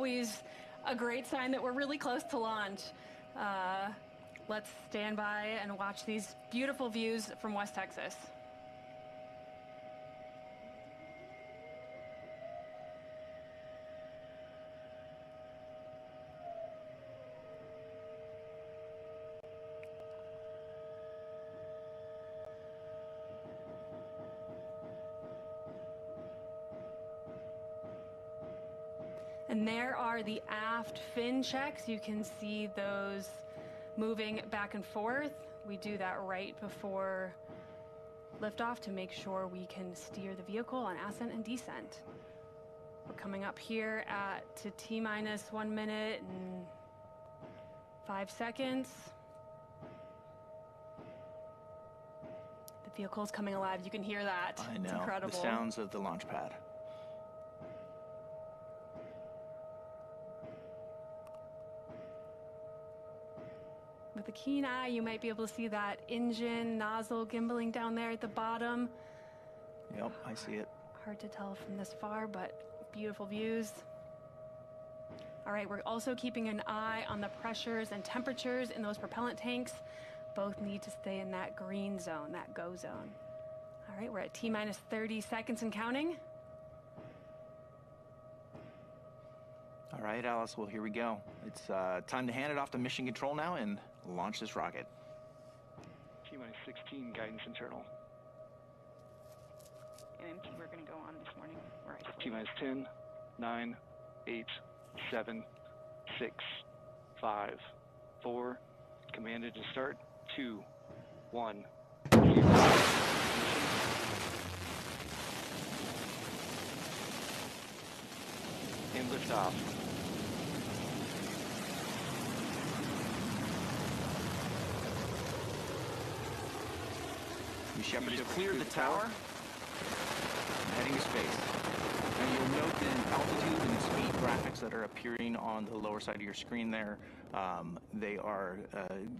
always a great sign that we're really close to launch. Let's stand by and watch these beautiful views from West Texas. And there are the aft fin checks. You can see those moving back and forth. We do that right before liftoff to make sure we can steer the vehicle on ascent and descent. We're coming up here to T-minus 1 minute and 5 seconds. The vehicle is coming alive. You can hear that. I know. It's incredible. The sounds of the launch pad. With a keen eye, you might be able to see that engine nozzle gimbaling down there at the bottom. Yep, I see it. Hard to tell from this far, but beautiful views. All right, we're also keeping an eye on the pressures and temperatures in those propellant tanks. Both need to stay in that green zone, that go zone. All right, we're at T-minus 30 seconds and counting. All right, Alice, well, here we go. It's time to hand it off to Mission Control now and launch this rocket. T-minus 16, guidance internal. MMT, we're going to go on this morning. Right. T-minus 10, 9, 8, 7, 6, 5, 4. Commanded to start. 2, 1, 0. And liftoff. Shepard has cleared the tower, heading to space. Now you'll note the altitude and the speed graphics that are appearing on the lower side of your screen there. They are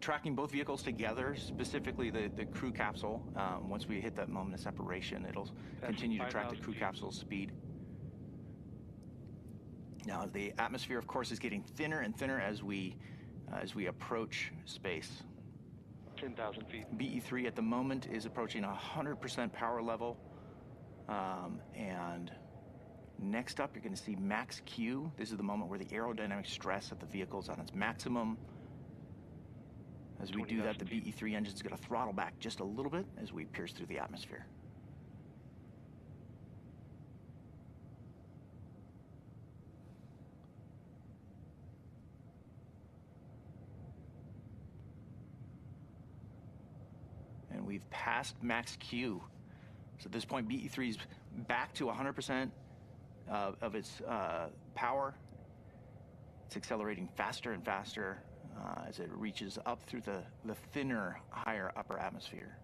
tracking both vehicles together, specifically the crew capsule. Once we hit that moment of separation, it'll continue to track the crew capsule's speed. Now the atmosphere, of course, is getting thinner and thinner as we approach space. 10,000 feet. BE3 at the moment is approaching 100% power level. And next up, you're going to see max Q. This is the moment where the aerodynamic stress at the vehicle is on its maximum. As we do that, the BE3 engine is going to throttle back just a little bit as we pierce through the atmosphere. And we've passed max Q. So at this point, BE3 is back to 100% of its power. It's accelerating faster and faster as it reaches up through the thinner, higher upper atmosphere.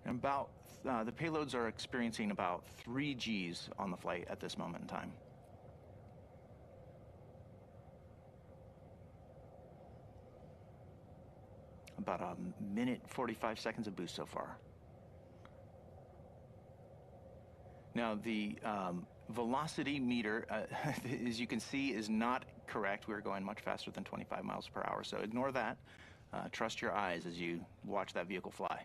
And about the payloads are experiencing about 3 Gs on the flight at this moment in time. About a minute, 45 seconds of boost so far. Now the velocity meter, as you can see, is not correct. We're going much faster than 25 miles per hour, so ignore that. Trust your eyes as you watch that vehicle fly.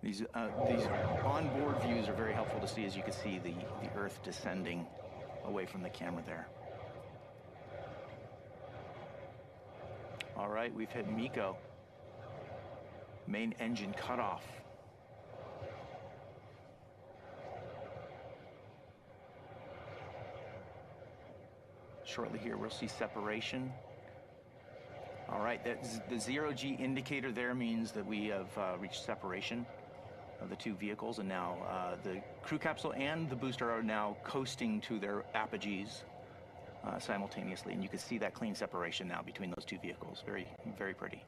These onboard views are very helpful to see, as you can see the Earth descending away from the camera there. All right, we've hit MECO. Main engine cutoff. Shortly here, we'll see separation. All right, the 0G indicator there means that we have reached separation of the 2 vehicles, and now the crew capsule and the booster are now coasting to their apogees simultaneously, and you can see that clean separation now between those 2 vehicles. Very, very pretty.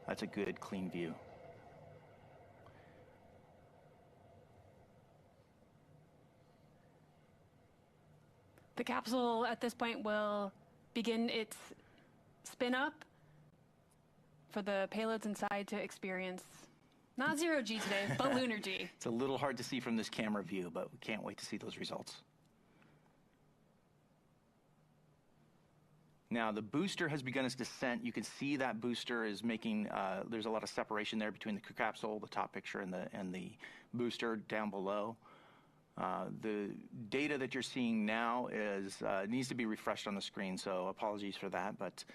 That's a good, clean view. The capsule at this point will begin its spin up for the payloads inside to experience not zero G today, but lunar G. It's a little hard to see from this camera view, but we can't wait to see those results. Now, the booster has begun its descent. You can see that booster is making, there's a lot of separation there between the crew capsule, the top picture, and the booster down below. The data that you're seeing now is needs to be refreshed on the screen, so apologies for that. But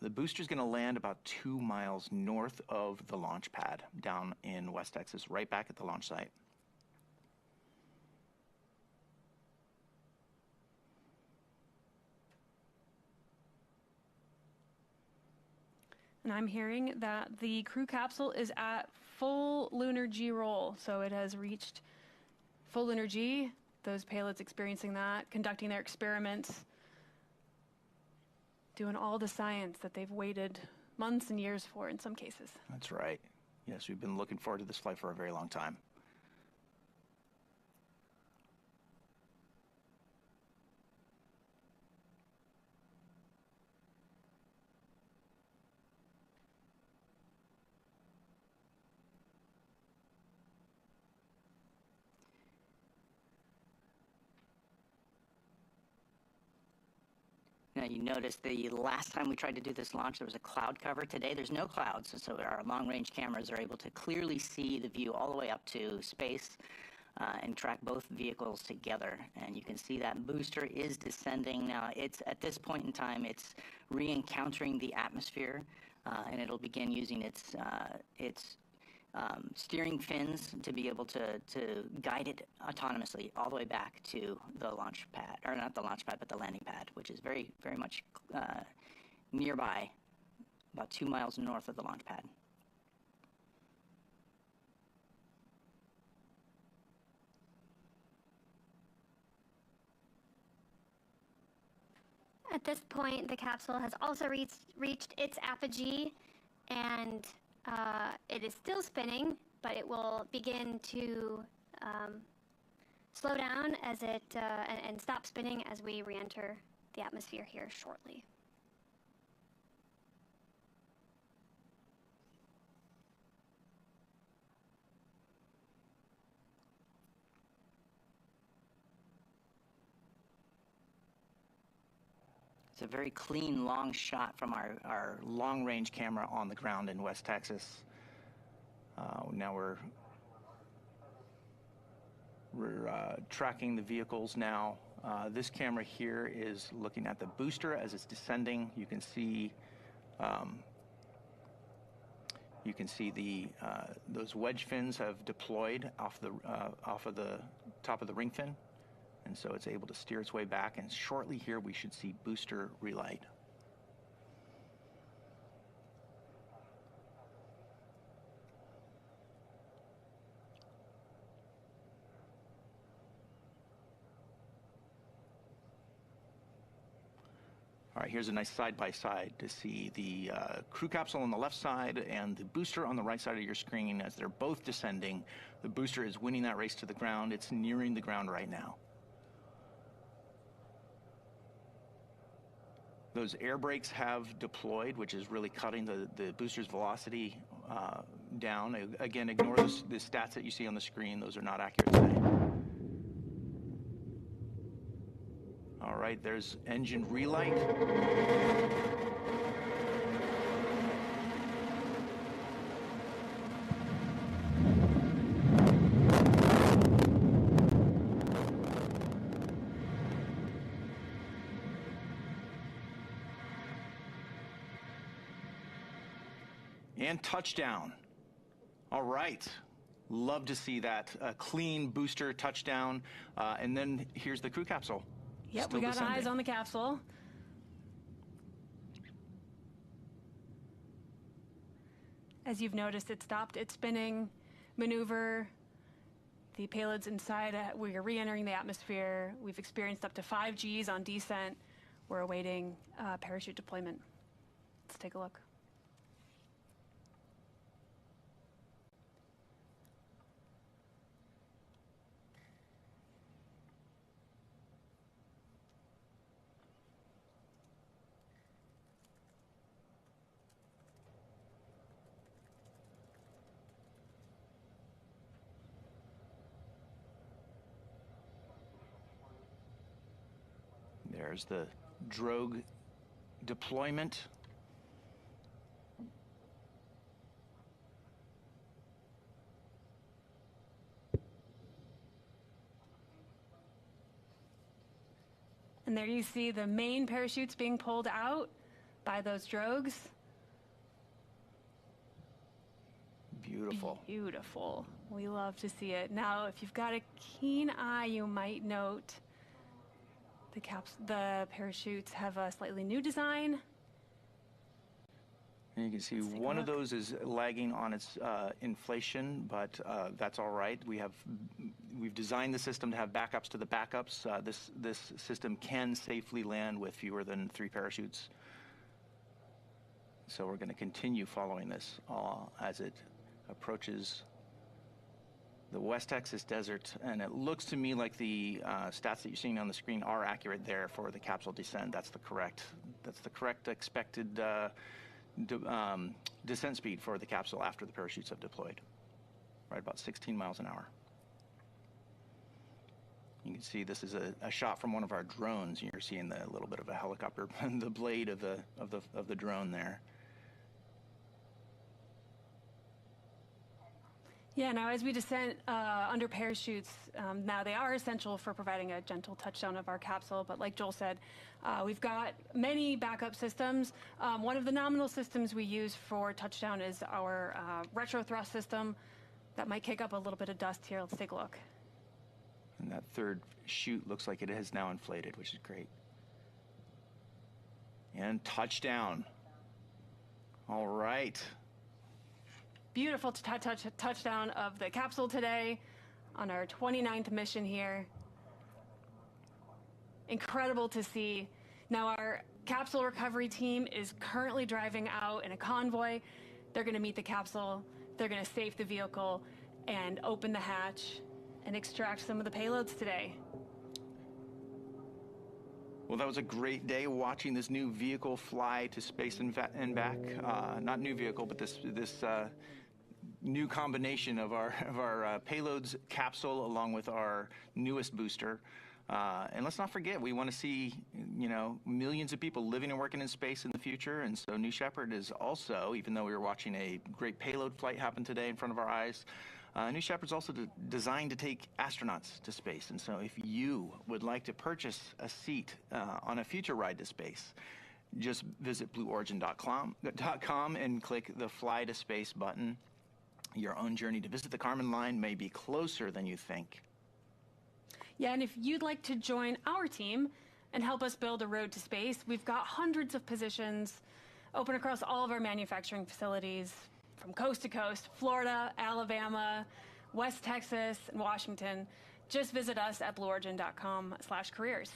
the booster is going to land about 2 miles north of the launch pad down in West Texas, right back at the launch site. And I'm hearing that the crew capsule is at full lunar G roll, so it has reached full lunar G. Those payloads experiencing that, conducting their experiments, doing all the science that they've waited months and years for in some cases. That's right. Yes, we've been looking forward to this flight for a very long time. Now, you notice the last time we tried to do this launch, there was a cloud cover. Today, there's no clouds, so our long-range cameras are able to clearly see the view all the way up to space and track both vehicles together. And you can see that booster is descending. Now, it's at this point in time, it's re-encountering the atmosphere, and it'll begin using its steering fins to be able to guide it autonomously all the way back to the launch pad, or not the launch pad, but the landing pad, which is very, very much nearby, about 2 miles north of the launch pad. At this point, the capsule has also reached its apogee, and it is still spinning, but it will begin to slow down as it and stop spinning as we re-enter the atmosphere here shortly. It's a very clean, long shot from our Long-range camera on the ground in West Texas. Now we're tracking the vehicles now. This camera here is looking at the booster as it's descending. You can see the those wedge fins have deployed off of the top of the ring fin. And so it's able to steer its way back, and shortly here we should see booster relight. All right, here's a nice side-by-side to see the crew capsule on the left side and the booster on the right side of your screen as they're both descending. The booster is winning that race to the ground. It's nearing the ground right now. Those air brakes have deployed, which is really cutting the booster's velocity down. Again, ignore the stats that you see on the screen. Those are not accurate today. All right, there's engine relight. And touchdown. All right. Love to see that. A clean booster touchdown. And then here's the crew capsule. Yep, Still we got descending. eyes on the capsule. As you've noticed, it stopped its spinning maneuver. The payload's inside. We are re-entering the atmosphere. We've experienced up to 5 Gs on descent. We're awaiting parachute deployment. Let's take a look. There's the drogue deployment. And there you see the main parachutes being pulled out by those drogues. Beautiful. Beautiful. We love to see it. Now, if you've got a keen eye, you might note the parachutes have a slightly new design. And you can see one of those is lagging on its inflation, but that's all right. We've designed the system to have backups to the backups. This system can safely land with fewer than 3 parachutes. So we're going to continue following this as it approaches the West Texas desert, and it looks to me like the stats that you're seeing on the screen are accurate there for the capsule descent. That's the correct expected descent speed for the capsule after the parachutes have deployed, right about 16 miles an hour. You can see this is a shot from one of our drones. You're seeing the little bit of a helicopter, the blade of the drone there. Yeah, now as we descend under parachutes, now they are essential for providing a gentle touchdown of our capsule, but like Joel said, we've got many backup systems. One of the nominal systems we use for touchdown is our retro thrust system. That might kick up a little bit of dust here. Let's take a look. And that third chute looks like it has now inflated, which is great. And touchdown. All right. Beautiful touchdown of the capsule today on our 29th mission here. Incredible to see. Now our capsule recovery team is currently driving out in a convoy. They're going to meet the capsule. They're going to safe the vehicle and open the hatch and extract some of the payloads today. Well, that was a great day watching this new vehicle fly to space and back. Not new vehicle, but this new combination of our payloads capsule along with our newest booster. And let's not forget, we want to see, millions of people living and working in space in the future. And so New Shepard is also, even though we were watching a great payload flight happen today in front of our eyes, New Shepard's also designed to take astronauts to space. And so if you would like to purchase a seat on a future ride to space, just visit blueorigin.com and click the Fly to Space button. Your own journey to visit the Kármán line may be closer than you think. Yeah, and if you'd like to join our team and help us build a road to space, we've got hundreds of positions open across all of our manufacturing facilities from coast to coast, Florida, Alabama, West Texas, and Washington. Just visit us at blueorigin.com/careers.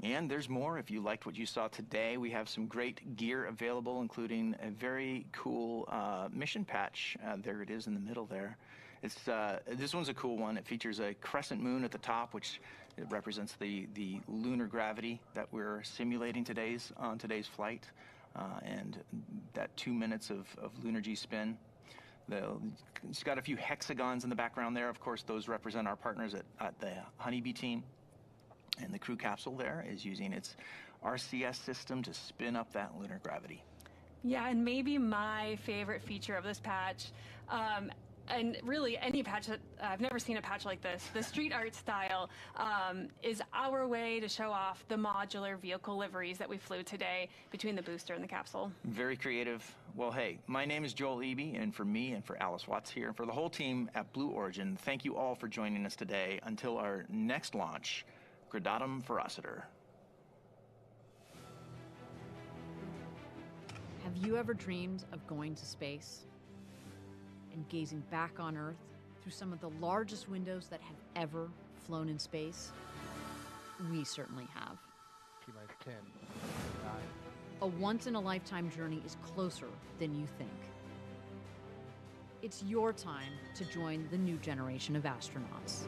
And there's more. If you liked what you saw today, we have some great gear available, including a very cool mission patch. There it is in the middle there. This one's a cool one. It features a crescent moon at the top, which it represents the lunar gravity that we're simulating on today's flight, and that 2 minutes of lunar G spin. It's got a few hexagons in the background there. Of course, those represent our partners at the Honeybee team. And the crew capsule there is using its RCS system to spin up that lunar gravity. Yeah, and maybe my favorite feature of this patch, and really any patch that I've never seen a patch like this, the street art style, is our way to show off the modular vehicle liveries that we flew today between the booster and the capsule. Very creative. Well, hey, my name is Joel Eby, and for me and for Alice Watts here, and for the whole team at Blue Origin, thank you all for joining us today. Until our next launch, Gradatum Ferociter. Have you ever dreamed of going to space and gazing back on Earth through some of the largest windows that have ever flown in space? We certainly have. T-minus 10, 9. A once-in-a-lifetime journey is closer than you think. It's your time to join the new generation of astronauts.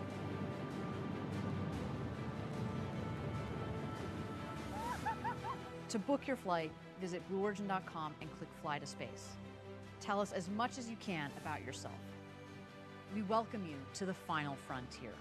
To book your flight, visit blueorigin.com and click Fly to Space. Tell us as much as you can about yourself. We welcome you to the final frontier.